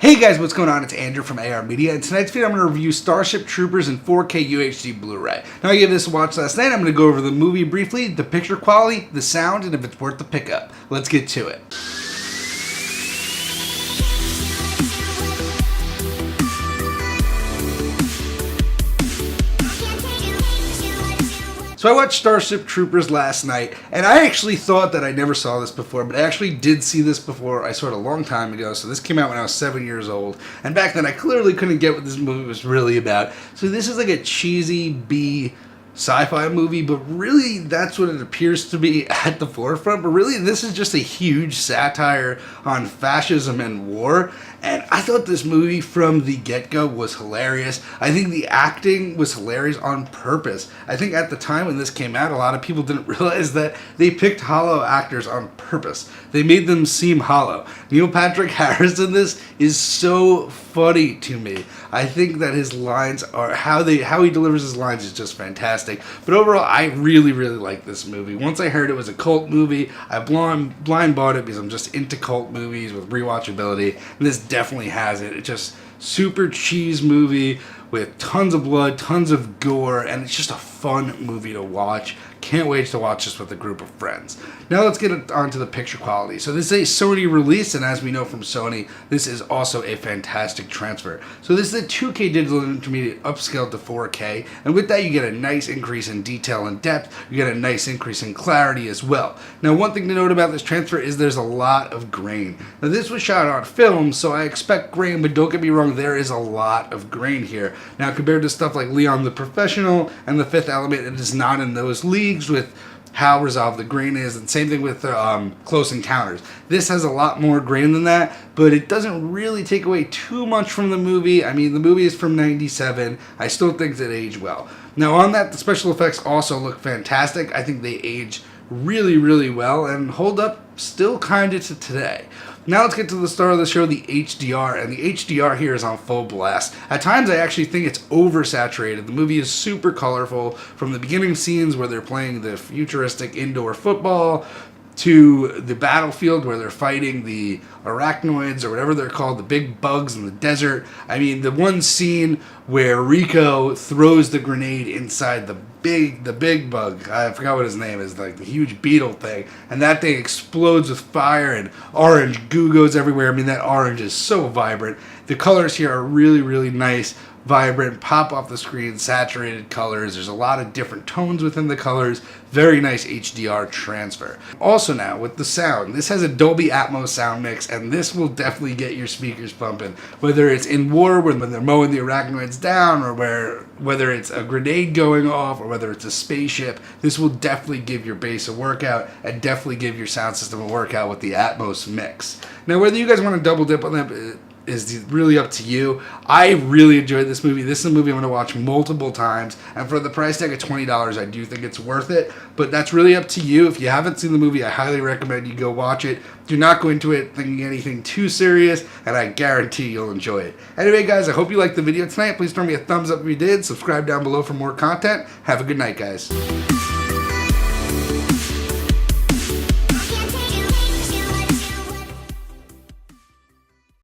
Hey guys, what's going on? It's Andrew from AR Media, and tonight's video I'm going to review Starship Troopers in 4K UHD Blu-ray. Now I gave this a watch last night. I'm going to go over the movie briefly, the picture quality, the sound, and if it's worth the pickup. Let's get to it. So I watched Starship Troopers last night, and I actually thought that I never saw this before, but I actually did see this before. I saw it a long time ago, so this came out when I was 7 years old, and back then I clearly couldn't get what this movie was really about. So this is like a cheesy B sci-fi movie, but really that's what it appears to be at the forefront. But really this is just a huge satire on fascism and war, and I thought this movie from the get-go was hilarious. I think the acting was hilarious on purpose. I think at the time when this came out, a lot of people didn't realize that they picked hollow actors on purpose. They made them seem hollow. Neil Patrick Harris in this is so funny to me. I think that his lines are, how he delivers his lines is just fantastic. But overall, I really like this movie. Once I heard it was a cult movie, I blind bought it because I'm just into cult movies with rewatchability, and this definitely has it. It's just super cheese movie with tons of blood, tons of gore, and it's just a fun movie to watch. Can't wait to watch this with a group of friends. Now let's get on to the picture quality. So this is a Sony release, and as we know from Sony, this is also a fantastic transfer. So this is a 2K digital intermediate upscaled to 4K, and with that you get a nice increase in detail and depth. You get a nice increase in clarity as well. Now one thing to note about this transfer is there's a lot of grain. Now this was shot on film, so I expect grain, but don't get me wrong, there is a lot of grain here. Now compared to stuff like Leon the Professional and The Fifth Element, it is not in those leagues with how resolved the grain is, and same thing with Close Encounters. This has a lot more grain than that, but it doesn't really take away too much from the movie. I mean, the movie is from '97. I still think it aged well. Now on that, the special effects also look fantastic. I think they age really well and hold up still kind of to today. Now let's get to the star of the show, the HDR, and the HDR here is on full blast. At times I actually think it's oversaturated. The movie is super colorful, from the beginning scenes where they're playing the futuristic indoor football to the battlefield where they're fighting the arachnoids or whatever they're called, the big bugs in the desert. I mean, the one scene where Rico throws the grenade inside the big bug, I forgot what his name is, like the huge beetle thing, and that thing explodes with fire and orange goo goes everywhere. I mean, that orange is so vibrant. The colors here are really nice, vibrant, pop off the screen, saturated colors. There's a lot of different tones within the colors. Very nice HDR transfer. Also now, with the sound, this has a Dolby Atmos sound mix, and this will definitely get your speakers pumping. Whether it's in war, when they're mowing the arachnoids down, or whether it's a grenade going off, or whether it's a spaceship, this will definitely give your bass a workout, and definitely give your sound system a workout with the Atmos mix. Now, whether you guys want to double dip on that is really up to you. I really enjoyed this movie. This is a movie I'm going to watch multiple times, and for the price tag of $20, I do think it's worth it, but that's really up to you. If you haven't seen the movie, I highly recommend you go watch it. Do not go into it thinking anything too serious, and I guarantee you'll enjoy it. Anyway, guys, I hope you liked the video tonight. Please throw me a thumbs up if you did. Subscribe down below for more content. Have a good night, guys.